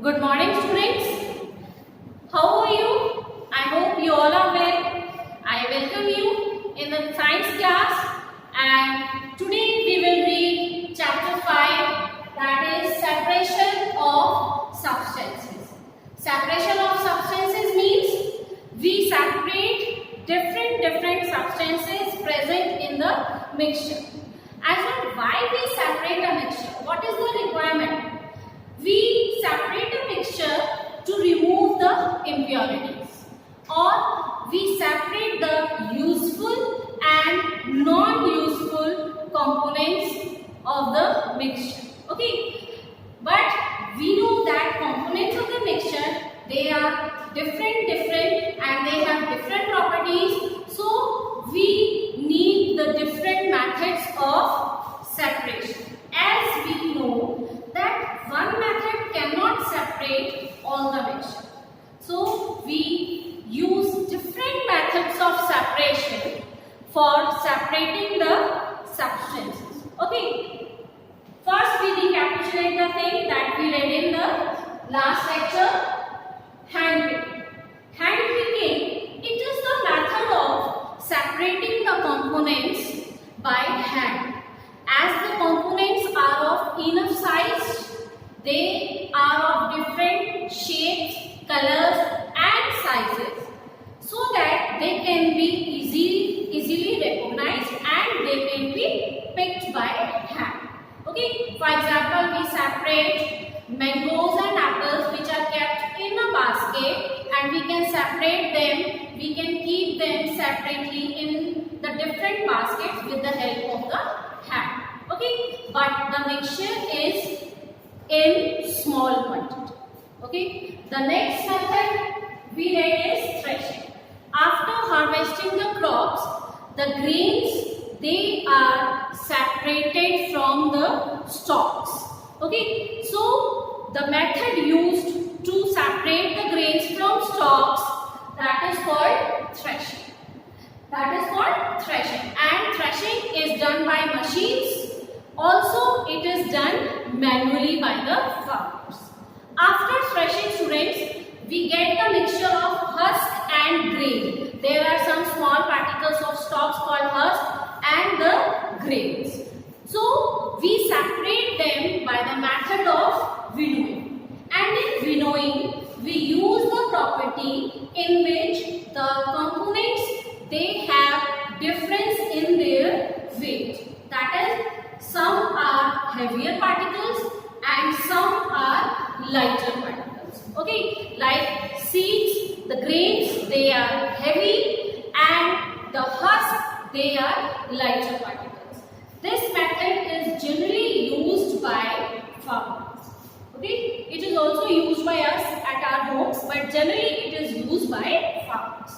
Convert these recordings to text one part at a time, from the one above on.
Good morning, students. How are you? I hope you all are well. I welcome you in the science class, and today we will read chapter 5, that is separation of substances. Separation of substances means we separate different substances present in the mixture. As for why we separate a mixture, what is the requirement? We separate a mixture to remove the impurities, or we separate the useful and non-useful components of the mixture. Okay, but we know that components of the mixture, they are different and they have different properties, so we need the different methods of separation. As we know that one method cannot separate all the mixture, so we use different methods of separation for separating the substances. Okay, first we recapitulate the thing that we read in the last lecture. Handpicking. Handpicking, it is the method of separating the components by hand. As the components are of enough size, they are of different shapes, colors and sizes, so that they can be easily recognized and they can be picked by hand. Okay, for example, we separate mangoes and apples which are kept in a basket, and we can separate them, we can keep them separately in the different baskets with the help of the hand. Okay, but the mixture is in small quantity. Okay, the next method we read is threshing. After harvesting the crops, the grains, they are separated from the stalks. Okay, so the method used to separate the grains from stalks, that is called threshing. That is called threshing, and threshing is done by machines. Also, it is done manually by the farmers. After threshing, students, we get the mixture of husk and grain. There are some small particles of stalks called husk and the grains. So, we separate them by the method of winnowing. And in winnowing, we use the property in which the components, they have difference in their weight. That is, some are heavier particles and some are lighter particles. Okay, like seeds, the grains, they are heavy, and the husk, they are lighter particles. This method is generally used by farmers. Okay, it is also used by us at our homes, but generally it is used by farmers.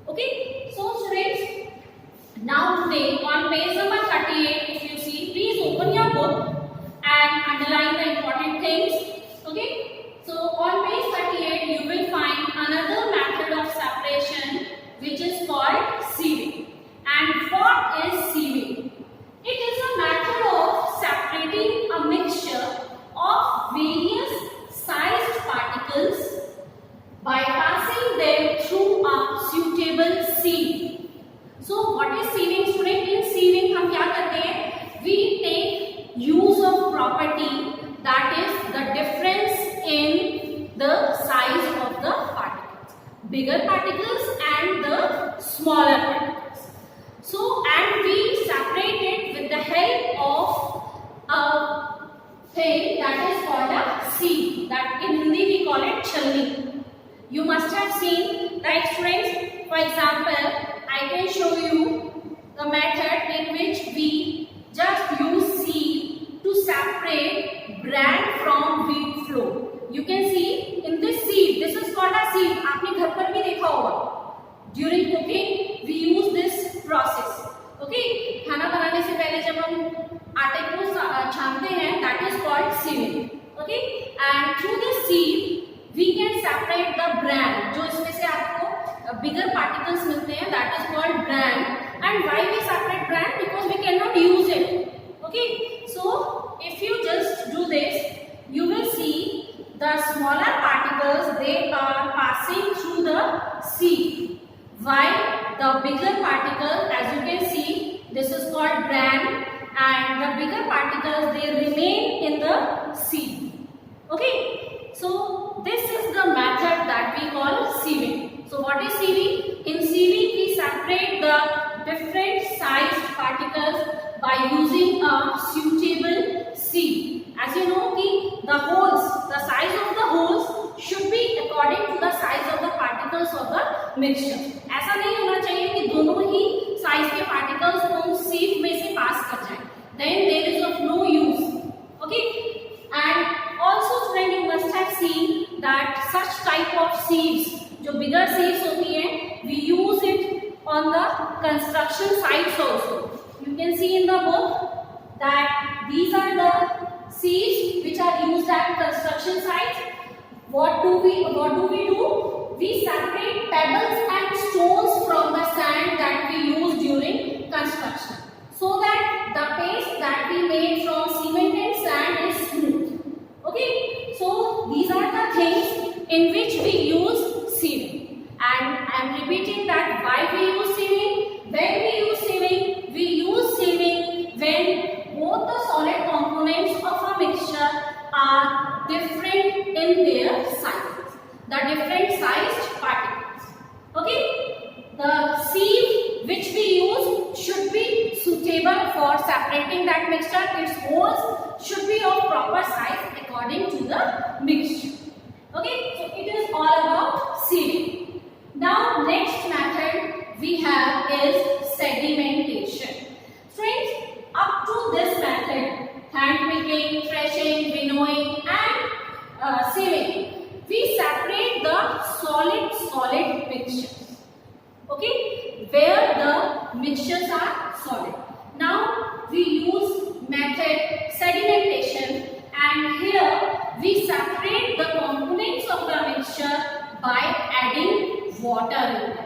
Okay, so students, now today on page number 38, if you see, please open your book and underline the important things. Okay, so on page 38 you will find another method of separation which is called sieving. And what is sieving? It is a method of separating a mixture of various sized particles by passing them through a suitable sieve. So what is sieving, student? In sieving हम क्या करते हैं? We take use of property, that is the difference in the size of the particles, bigger particles and the smaller particles. So, and we separate it with the help of a thing that is called a sieve. That in Hindi we call it chalni. You must have seen, right, students? For example, I can show you the method in which we just use sieve to separate bran from wheat flour. You can see in this sieve, this is called a sieve. आपने घर पर भी देखा होगा. During cooking, we use this process. Okay, खाना बनाने से पहले जब हम आटे को छानते हैं, that is called sieving. Okay, and through this sieve, we can separate the bran. जो इसमें से आपको bigger particles मिलते हैं, that is called bran. And why we separate bran? Because we cannot use it. Okay, so if you just do this, you will see the smaller particles, they are passing through the sieve, while the bigger particles, as you can see, this is called bran, and the bigger particles, they remain in the sieve. Okay, so this is the method that we call sieving. So what is sieving? In sieving, we separate the different sized particles by using a suitable sieve. As you know, the holes, the size of the holes should be according to the size of the particles of the mixture. ऐसा नहीं होना चाहिए कि दोनों ही size के particles को sieve में से pass कर जाएं. Then there is of no use. Okay, and also student, you must have seen that such type of sieves, जो bigger sieves होती हैं, we use it on the construction sites also. You can see in the book that these are the sieves which are used at construction sites. What do we do? We separate pebbles and stones from the sand that we use during construction, so that the paste that we made from cement and sand is smooth. Okay, so these are the things in which we use sieving, and I am repeating that why we use sieving. When we use sieving when both the solid components of a mixture are different in their sizes, the different sized particles. Okay, the sieve which we use should be suitable for separating that mixture. Its holes should be of proper size according to the mixture. Okay, so it is all about sieving. Now next method we have is sedimentation. Friends, up to this method, hand picking, threshing, winnowing and sieving, we separate the solid mixtures. Okay, where the mixtures are solid. Now we use method sedimentation, and here we separate the components of the mixture by adding water in them.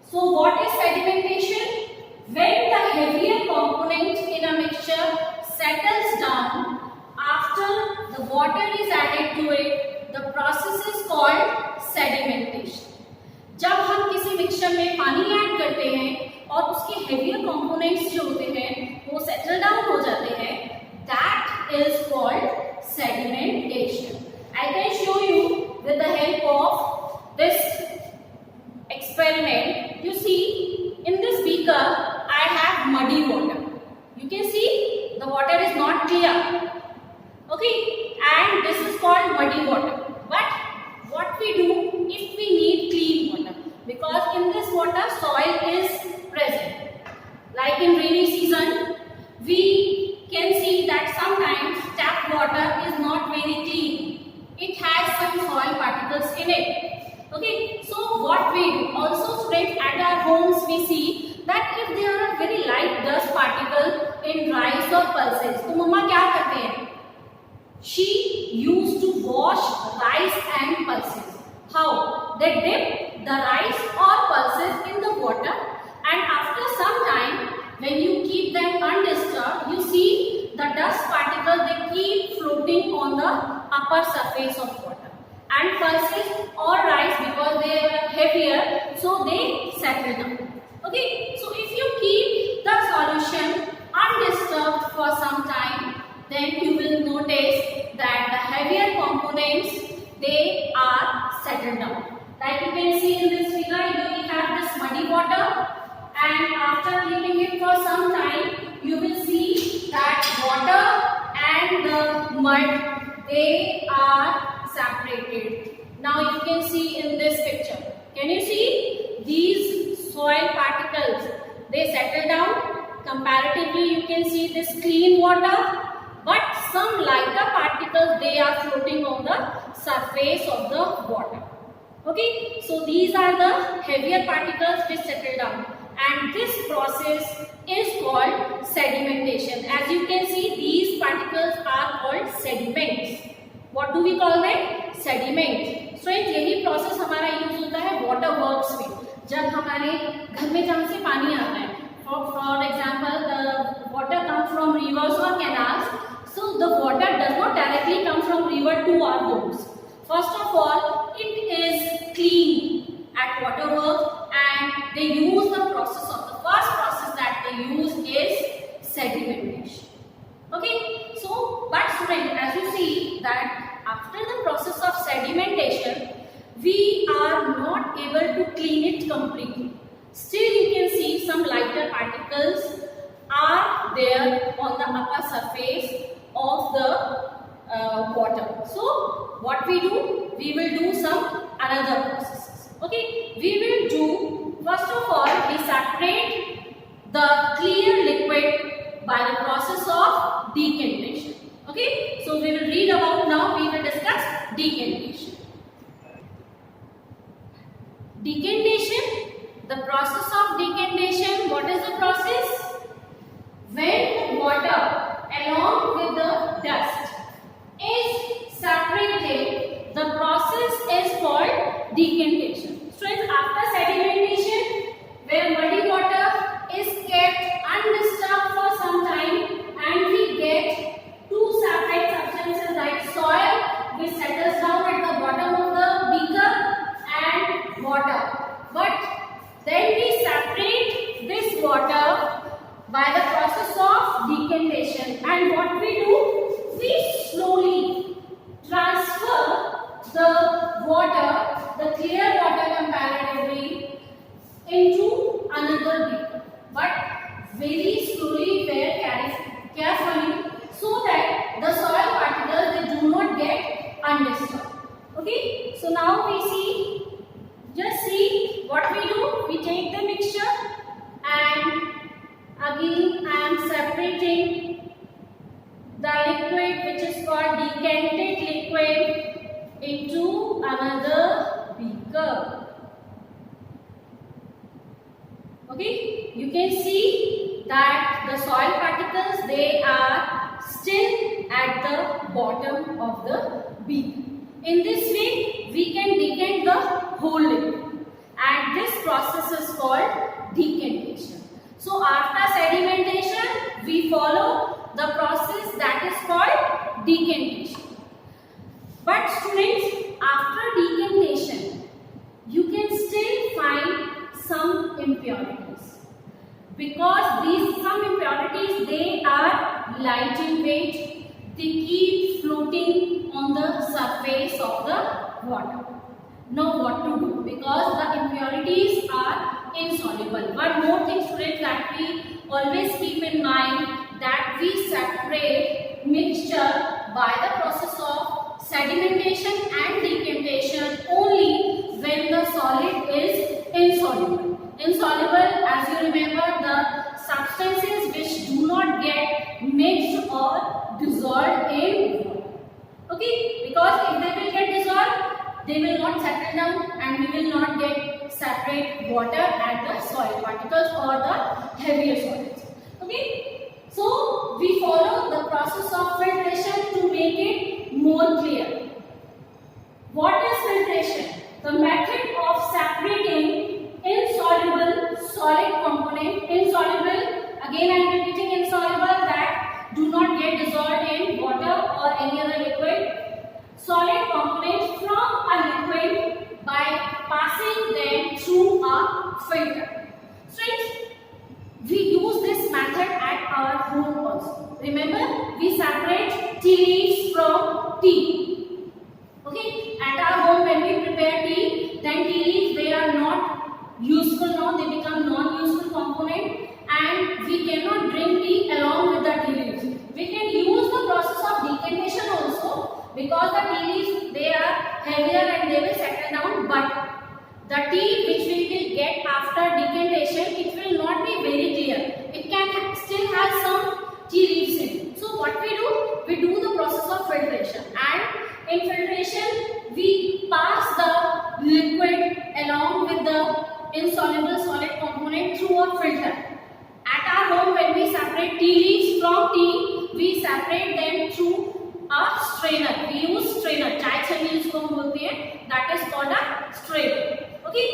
So what is sedimentation? When the heavier component in a mixture settles down after the water is added to it, the process is called sedimentation. जब हम किसी mixture में पानी add करते हैं और उसके heavier components जो होते हैं वो सेटल डाउन हो जाते हैं, that is called sedimentation. I can show you with the help of this experiment. You see, in this beaker I have muddy water. You can see the water is not clear. Okay, and this is called muddy water. But what we do if we need clean water? Because in this water soil is present. Like in rainy season, we can see that sometimes tap water is not very clean. It has some soil particles in it. Okay, so what we do? Also students, at our homes we see that if there are very light dust particles in rice or pulses, तो मम्मा क्या करते हैं? She used to wash rice and pulses. How? They dip the rice or pulses in the water, and after some time, when you keep them undisturbed, you see the dust particles, they keep floating on the upper surface of water. And pulses or rice, because they are heavier, so they settle down. Okay, so if you keep the solution undisturbed for some time, then you will notice that the heavier components, they are settled down. Like you can see in this figure, we have this muddy water, and after keeping it for some time, you will see that water and the mud, they are separated. Now you can see in this picture. Can you see these soil particles? They settle down. Comparatively, you can see this clean water, but some lighter particles, they are floating on the surface of the water. Okay, so these are the heavier particles which settle down, and this process is called sedimentation. As you can see, these particles are called sediments. What do we call them? Sediment. So यही process हमारा use होता है water works में, जब हमारे घर में जहाँ से पानी आता है. For example, the water comes from rivers or canals. So the water does not directly come from rivers delivered to our homes. First of all, it is cleaned at waterworks, and they use the process of the first process that they use is sedimentation. Okay, so but students, as you see that after the process of sedimentation, we are not able to clean it completely. Still, you can see some lighter particles are there on the upper surface of the water. So what we do? We will do some another processes. Okay, we will do, first of all, we separate the clear liquid by the process of decantation. Okay, so we will read about now, we will discuss decantation. Decantation, the process of decantation, what is the process? When water along with the dust is separated, the process is called decantation. So after sedimentation, where muddy water is kept undisturbed for some time, and we get two separate substances like soil which settles down at the bottom of the beaker and water. But then we separate this water by the process of decantation, and what we do, we slowly transfer the water, the clear water comparatively, into another beaker, but very slowly, very carefully, so that the soil particles, they do not get undisturbed. Okay, so now we see, just see what we do. We take the mixture, and again I am separating the liquid which is called decanted liquid into another beaker. Okay, you can see that the soil particles, they are still at the bottom of the beaker. In this way, we can decant the whole liquid, and this process is called decantation. So after sedimentation, we follow the process that is called decantation. But students, after decantation, you can still find some impurities, because these some impurities, they are light in weight, they keep floating on the surface of the water. Now what to do, because the impurities are insoluble. One more thing, students, that we always keep in mind, that we separate mixture by the process of sedimentation and decantation only when the solid is insoluble. Insoluble, as you remember, the substances which do not get mixed or dissolved in water. Okay, because if they will get dissolved, they will not settle down, and we will not get separate water and the soil particles or the heavier solids. Okay, so we follow the process of filtration to make it more clear. What is filtration? The method of separating insoluble solid component. Insoluble, again I am repeating, insoluble, that do not get dissolved in water or any other liquid. Solid components from a liquid by passing them through a filter. Friends, we use this method at our home also. Remember, we separate tea leaves from tea. Okay, at our home when we prepare tea, then tea leaves, they are not useful now, they become non-useful component, and we cannot drink tea along with the tea leaves. We can use the process of decantation also, because the tea leaves, they are heavier and they will settle down, but the tea which we will get after decantation, it will not be very clear. It can still have some tea leaves in it. So what we do? We do the process of filtration, and in filtration we pass the liquid along with the insoluble solid component through a filter. At our home, when we separate tea leaves from tea, we separate them through a strainer. We use strainer, चाय छन्नी जिसको हम बोलते हैं, that is called a strainer. Okay.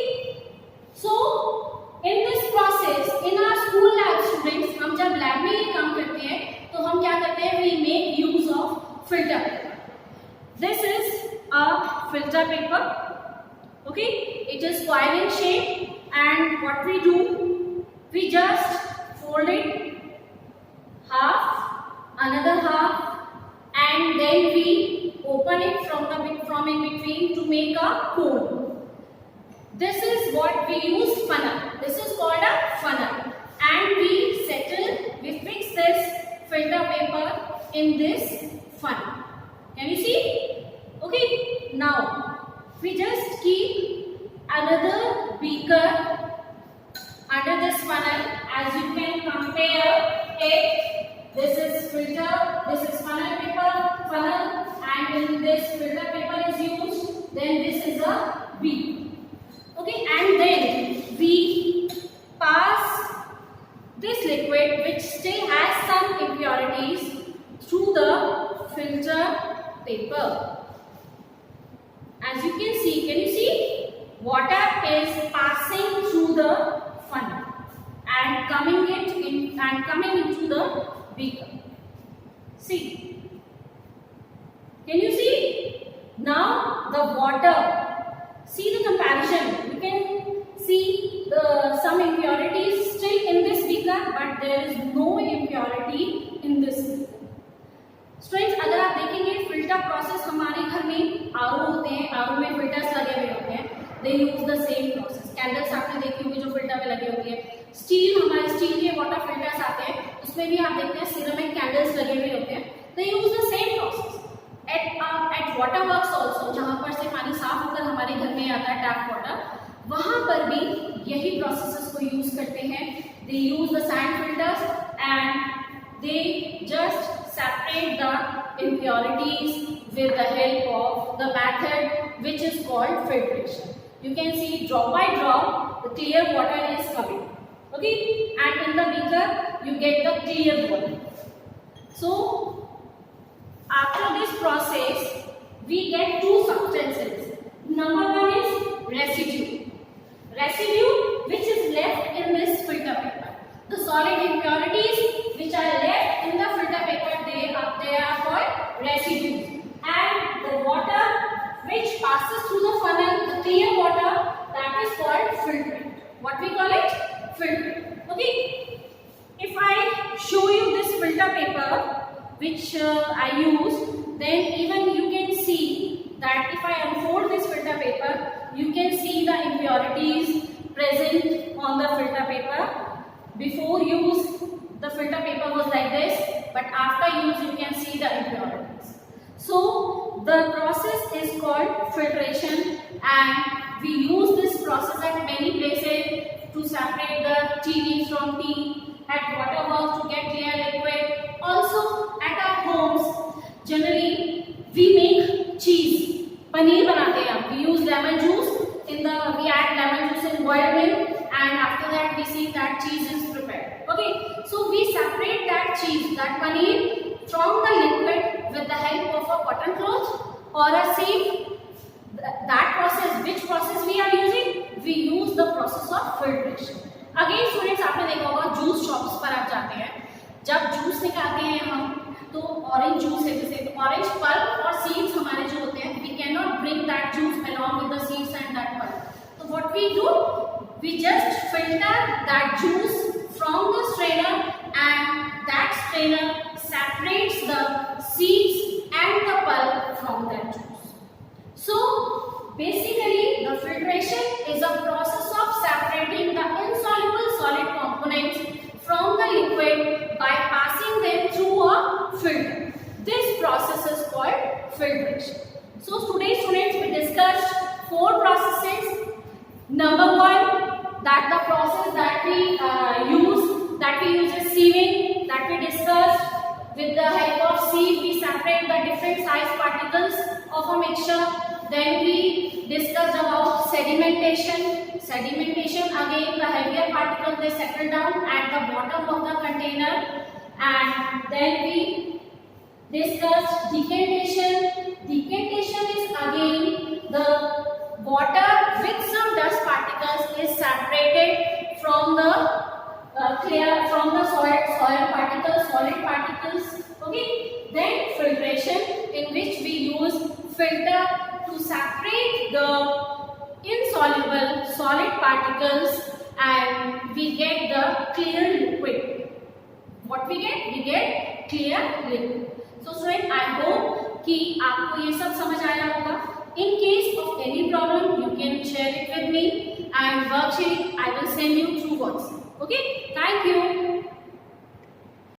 So in this process, in our school lab students, हम जब lab में ये काम करते हैं, तो हम क्या करते हैं? We make use of filter. This is a filter paper. Okay, it is coil in shape, and what we do, we just fold it half, another half, and then we open it from in between to make a cone. This is what we use funnel. This is called a funnel, and we fix this filter paper in this funnel. Can you see? Okay, now we just keep another beaker under this funnel. As you can compare it, this is filter, this is funnel paper, and when this filter paper is used, then this is a beaker. Okay, and then we pass this liquid, which still has some impurities, through the filter paper. As you can see, water is passing through the funnel and coming into the beaker. See, can you see? Now the water, see the comparison. You can see some impurities still in this beaker, but there is no impurity in this beaker. Students, अगर आप देखेंगे filter process हमारे घर में RO होते हैं, RO में filters लगे हुए होते हैं, they use the same process. Candles आपने देखी होगी जो फिल्टर में लगी होती है. हमारे स्टील के वाटर फिल्टर्स आते हैं, उसमें भी आप देखते हैं सिरेमिक कैंडल्स लगे हुए होते हैं. They use the same process. At water works also, जहाँ पर से पानी साफ होकर हमारे घर में आता है टैप वाटर, वहाँ पर भी यही प्रोसेसेस को यूज करते हैं. They use the sand filters and they just separate the impurities with the help of the method which is called filtration. You can see drop by drop the clear water is coming. Okay, and in the beaker you get the clear water. So after this process we get two substances. Number one is residue. Residue which is left in this filter paper. The solid impurities which are left in the filter paper, they are called residues. And the water which passes through the funnel, the clear water, that is called filtrate. What we call it? Filtrate. Okay. If I show you this filter paper which I use, then even you can see that if I unfold this filter paper, you can see the impurities present on the filter paper. Before use, the filter paper was like this, but after use you can see the impurities. So the process is called filtration, and we use this process at many places to separate the TV from tea, at water works to get clear liquid. Also at our homes, generally we make cheese, paneer banate hain. We use lemon juice we add lemon juice in boiled milk, and after that we see that cheese is prepared. Okay, so we separate that cheese, that paneer, from the liquid with the help of a cotton cloth or a sieve. That process, which process we are using? We use the process of filtration. Again students, आपने देखा होगा juice shops पर आप जाते हैं, जब juice निकालते हैं हम, तो ऑरेंज जूस है, जैसे ऑरेंज पल्प और सीड्स हमारे जो होते हैं, we cannot bring that juice along with the seeds and that pulp. So what we do, we just filter that juice from the strainer, and that strainer separates the seeds and the pulp from that juice. So basically the filtration is a process of separating the insoluble solid components from the liquid by passing them through a filter. This process is called filtration. So today students, we discussed 4 processes. Number one, that the process that we use is sieving, that we discussed. With the help of sieve, we separate the different size particles of a mixture. Then we discussed about sedimentation. Sedimentation, again the heavier particles, they settle down at the bottom of the container. And then we discussed decantation. Decantation is again the water with some dust particles is separated from the solid particles. Okay. Then filtration, in which we use filter to separate the insoluble solid particles and we get the clear liquid. What we get? We get clear liquid. So student, I hope कि आपको ये सब समझ आया होगा. In case of any problem, you can share it with me and worksheet I will send you through WhatsApp. Okay? Thank you.